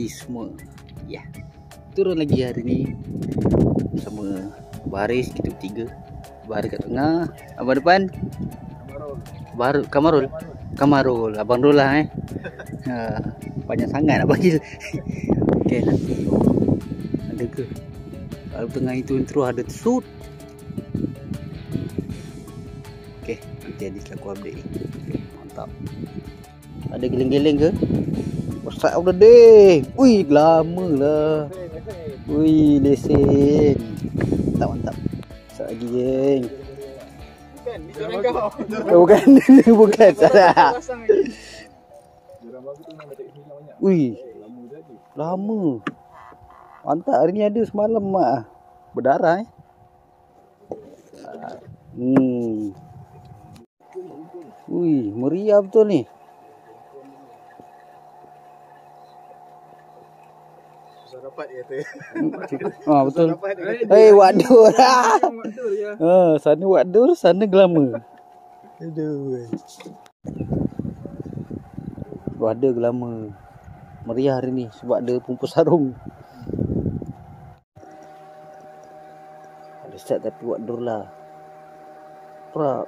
Semua ya, turun lagi hari ni sama baris kita bertiga. Baris kat tengah, abang depan Kamarul, abang Rul lah banyak sangat nak panggil. Okay, nanti ada ke kalau tengah itu intro ada shoot. Okay, nanti Adis aku update. Okay, mantap. Ada geleng-geleng ke? Start of the day. Ui, lama lah. Ui, lesen. Mantap. Start lagi, geng. Bukan, bukan. Salah. Ui, lama. Mantap, hari ni ada semalam mak. Berdarah Ui, meriah betul ni. Dapat dia kata. Betul. Hei, wadur lah. Sana wadur, sana gelama. Aduh. Ada gelama. Meriah hari ni sebab ada pumpus sarung. Ada set tapi wadur lah. Prap.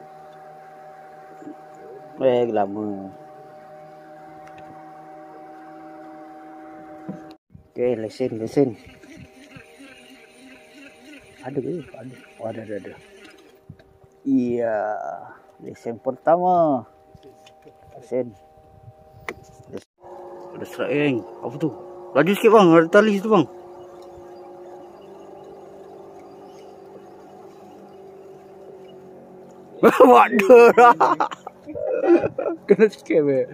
Gelama. Okay, lesen. Ada ke? Ada. Oh, ada. Iya, lesen pertama. Lesen. Ada serak geng. Apa tu? Laju sikit bang, ada tali situ bang. Waduh. Kena sikit be.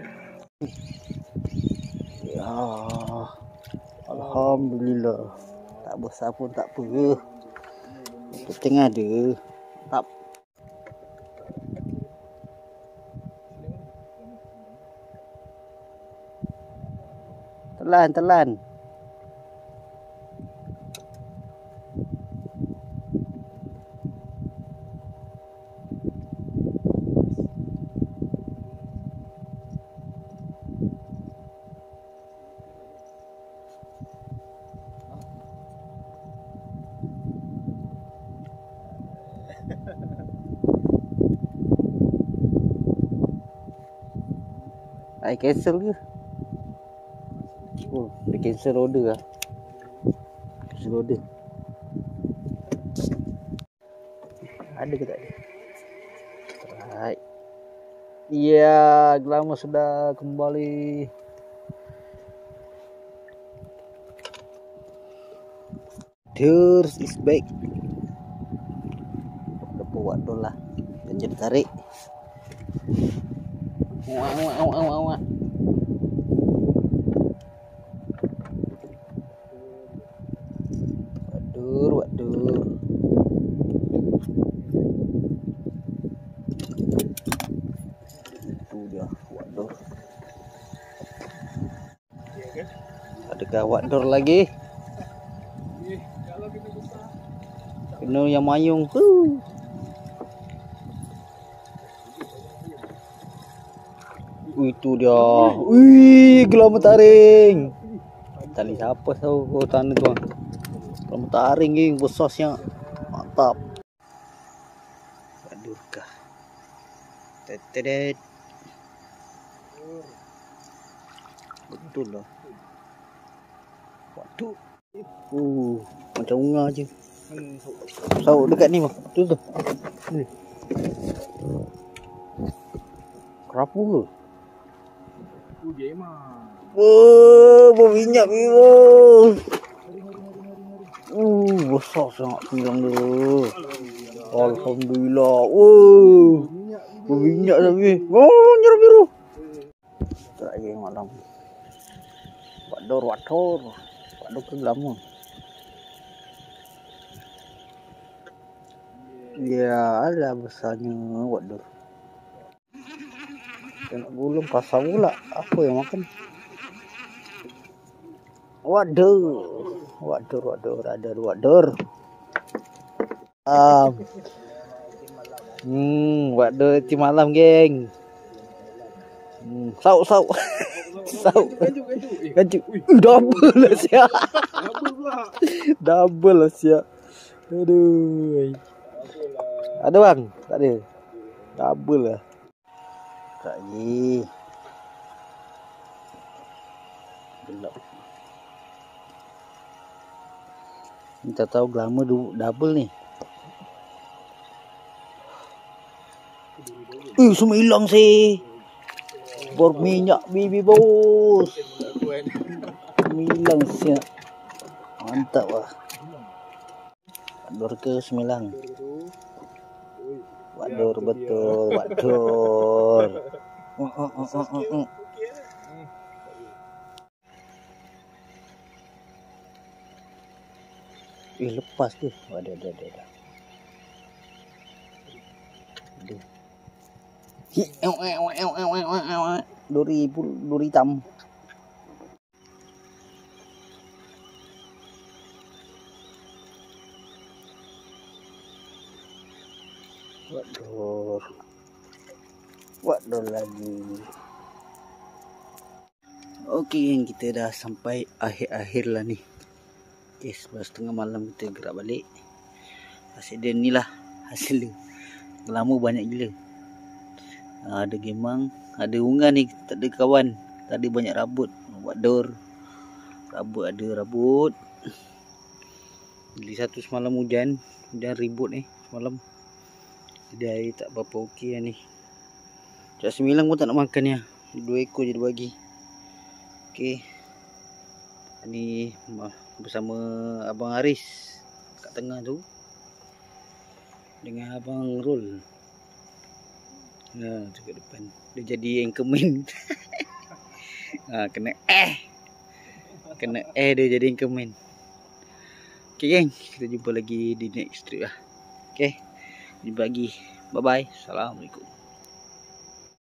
Ya. Alhamdulillah. Tak besar pun tak apa. Penting ada. Tak. Telan. I cancel ke? Oh, dia cancel order lah. Cancel order. Ada ke tak ada? Alright. Ya, gelama sudah kembali. Tears is back. Dapat waduh lah. Dan jadi tarik. Wah. Waduh. Itu dia, waduh. Adakah waduh lagi? Kena yang mayung. Itu dia. Wih, gelama taring. Tali siapa tahu? Oh, tanah tu. Gelama taring geng, besarnya. Mantap. Aduh kah. Tetedet. Betul lah. Waduh. Macam unga je. Sauk dekat ni bang. Tu. Ni. Kerapu ke? Berminyak ni bang. Besar sangat pinggang dia. Alhamdulillah. Berminyak tapi. Nyerah biru. Tak lagi malam. Waduh ke glamour. Ya ada besarnya waduh. Kena gulung kasar pula. Apa yang makan? Waduh. Waduh ti malam, geng. Sau. Gaju. Double lah sia. Double lah sia. Aduh. Ada bang? Tak ada. Double lah. Tak ye. Gelap. Kita tahu glamour double ni. Semua hilang sih. Bor minyak bibi bos. Hilang sih. Mantap lah. Wadur ke Semilang. Wadur betul, wadur. Lepas tu. Ada. Duri hitam. Waduh lagi. Oke, kita dah sampai akhir lah ni. Oke, 11:30 malam kita gerak balik. Hasil dia ni lah hasil dia. Lama banyak gila. Ada gemang, ada ungan ni, tak ada kawan. Tadi banyak rabut. Waduh. Rabut. Jadi satu semalam hujan ribut semalam. Jadi air tak berapa okey lah ni. Cak Semilang pun tak nak makan ya. 2 ekor je dia bagi. Okey. Ni bersama Abang Haris kat tengah tu. Dengan Abang Rul. Tu kat depan. Dia jadi anchorman. Kena dia jadi anchorman. Okay geng, kita jumpa lagi di next trip lah. Okay, jumpa lagi. Bye bye. Assalamualaikum.